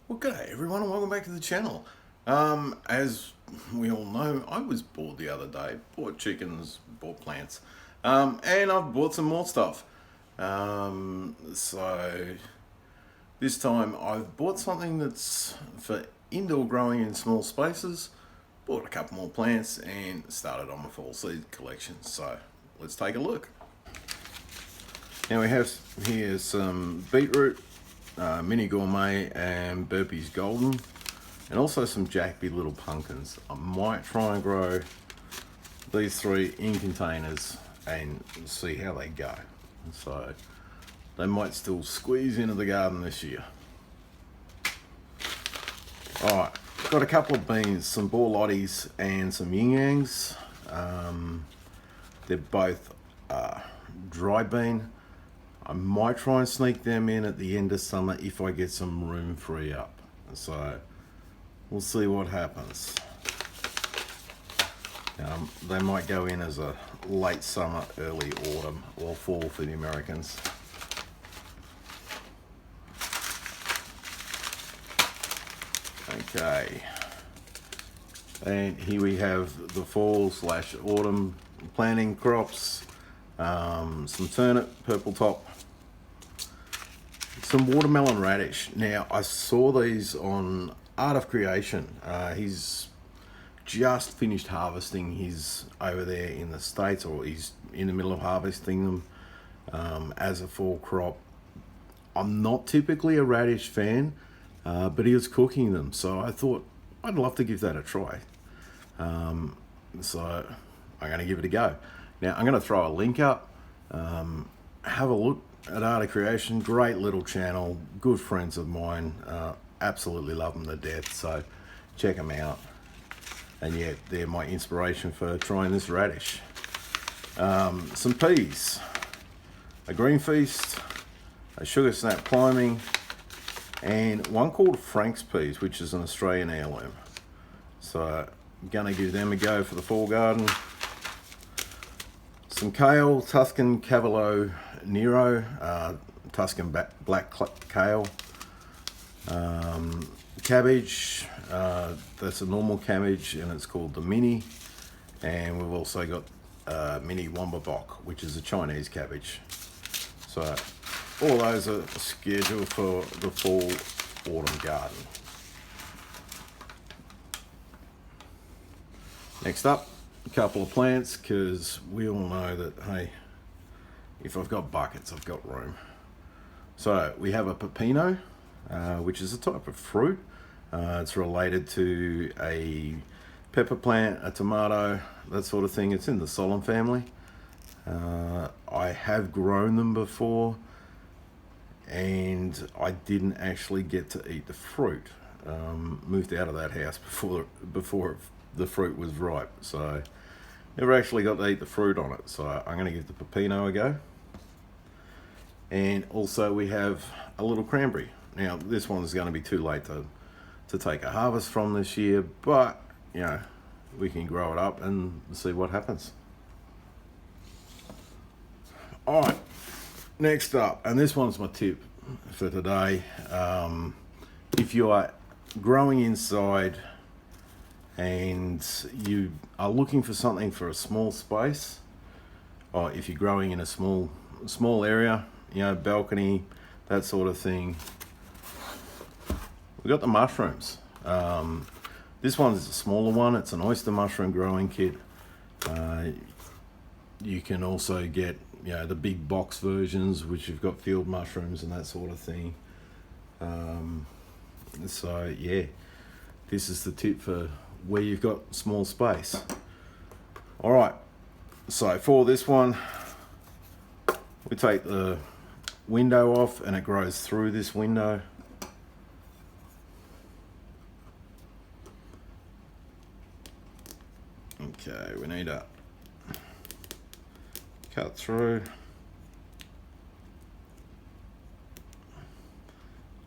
Well, g'day everyone and welcome back to the channel. As we all know, I was bored the other day, bought chickens, bought plants, and I've bought some more stuff. So this time I've bought something that's for indoor growing in small spaces, bought a couple more plants and started on my fall seed collection. So let's take a look. Now we have here some beetroot, Mini Gourmet and Burpee's Golden, and also some Jackby little pumpkins. I might try and grow these three in containers and see how they go. So they might still squeeze into the garden this year. Alright, got a couple of beans, some Borlottis and some Yin Yangs. They're both dry bean. I might try and sneak them in at the end of summer if I get some room free up. So we'll see what happens. They might go in as a late summer, early autumn or fall for the Americans. Okay. And here we have the fall/autumn planting crops. Some turnip, purple top, some watermelon radish. Now I saw these on Art of Creation. He's just finished harvesting his over there in the States, or he's in the middle of harvesting them as a fall crop. I'm not typically a radish fan, but he was cooking them, so I thought I'd love to give that a try. So I'm going to give it a go. Now I'm going to throw a link up. Have a look at Art of Creation. Great little channel, good friends of mine. Absolutely love them to death, so check them out. And yeah, they're my inspiration for trying this radish. Some peas, a green feast, a sugar snap climbing, and one called Frank's peas, which is an Australian heirloom. So I'm gonna give them a go for the fall garden. Some kale, Tuscan Cavallo Nero, Tuscan black kale. Cabbage, that's a normal cabbage and it's called the mini. And we've also got mini Wombabok, which is a Chinese cabbage. So all those are scheduled for the fall autumn garden. Next up, a couple of plants, because we all know that, hey, if I've got buckets, I've got room. So we have a pepino, which is a type of fruit. It's related to a pepper plant, a tomato, that sort of thing. It's in the solemn family. I have grown them before, and I didn't actually get to eat the fruit. Moved out of that house before the fruit was ripe, so never actually got to eat the fruit on it. So I'm going to give the pepino a go. And also we have a little cranberry. Now this one's going to be too late to take a harvest from this year, but you know, we can grow it up and see what happens. All right, next up, and this one's my tip for today. If you are growing inside and you are looking for something for a small space, or if you're growing in a small area, you know, balcony, that sort of thing, we've got the mushrooms. This one is a smaller one. It's an oyster mushroom growing kit. You can also get, you know, the big box versions, which have got field mushrooms and that sort of thing. So yeah, this is the tip for where you've got small space. All right, so for this one, we take the window off and it grows through this window. Okay, we need to cut through.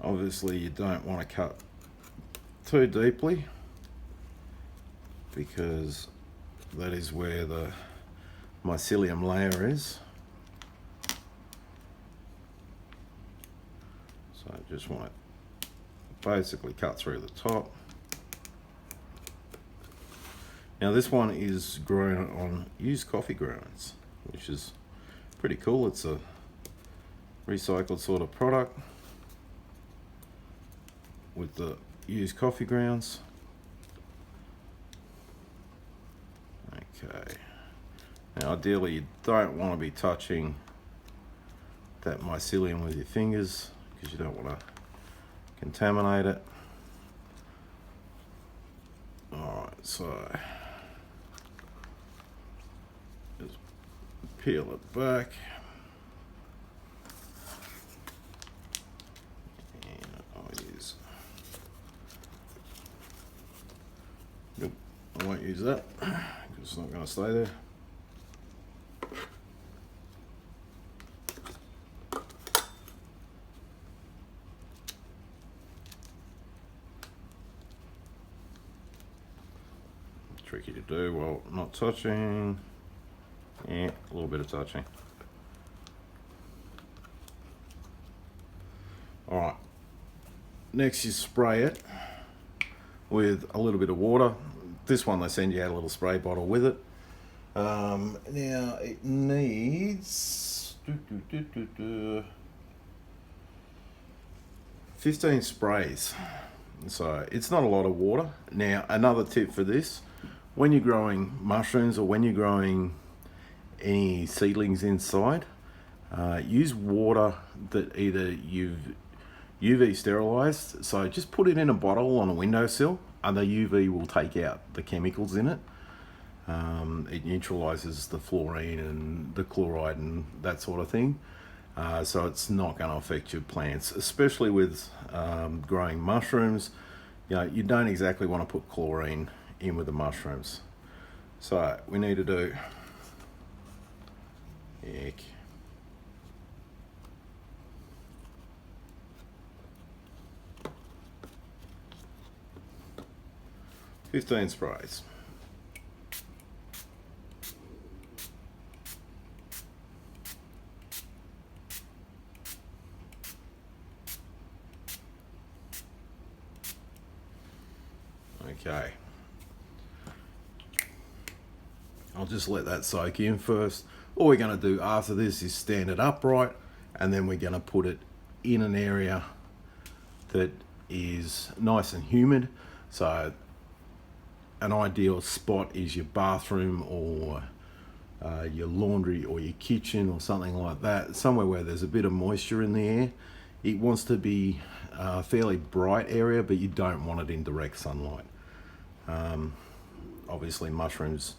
Obviously you don't want to cut too deeply, because that is where the mycelium layer is. So I just want to basically cut through the top. Now this one is grown on used coffee grounds, which is pretty cool. It's a recycled sort of product with the used coffee grounds. Okay. Now ideally you don't want to be touching that mycelium with your fingers because you don't want to contaminate it. Alright, so just peel it back. And I'll use, nope, I won't use that because it's not going to stay there. Tricky to do while not touching. Yeah, a little bit of touching. Alright, next you spray it with a little bit of water. This one they send you out a little spray bottle with it. Now it needs 15 sprays, so it's not a lot of water. Now another tip for this, when you're growing mushrooms or when you're growing any seedlings inside, use water that either you've UV sterilized, so just put it in a bottle on a windowsill and the UV will take out the chemicals in it. It neutralizes the fluorine and the chloride and that sort of thing, so it's not going to affect your plants, especially with growing mushrooms. You know, you don't exactly want to put chlorine in with the mushrooms. So we need to do 15 sprays. Okay, I'll just let that soak in first. All we're going to do after this is stand it upright, and then we're going to put it in an area that is nice and humid. So an ideal spot is your bathroom or your laundry or your kitchen or something like that, somewhere where there's a bit of moisture in the air. It wants to be a fairly bright area, but you don't want it in direct sunlight. Obviously mushrooms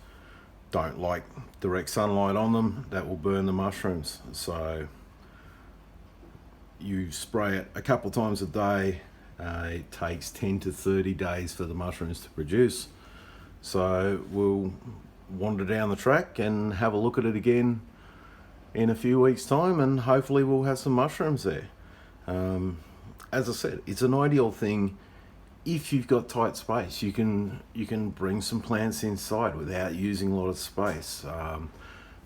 don't like direct sunlight on them, that will burn the mushrooms. So you spray it a couple times a day. It takes 10 to 30 days for the mushrooms to produce. So we'll wander down the track and have a look at it again in a few weeks time, and hopefully we'll have some mushrooms there. As I said, it's an ideal thing if you've got tight space. You can bring some plants inside without using a lot of space.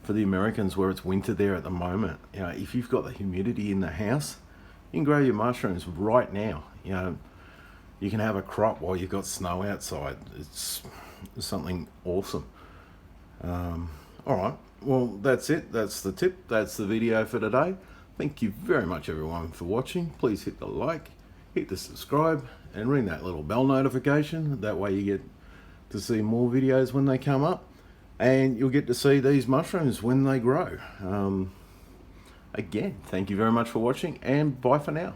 For the Americans where it's winter there at the moment, you know, if you've got the humidity in the house, you can grow your mushrooms right now. You know, you can have a crop while you've got snow outside. It's something awesome. All right, well, that's it. That's the tip. That's the video for today. Thank you very much everyone for watching. Please hit the like, hit the subscribe, and ring that little bell notification. That way you get to see more videos when they come up, and you'll get to see these mushrooms when they grow. Again, thank you very much for watching, and bye for now.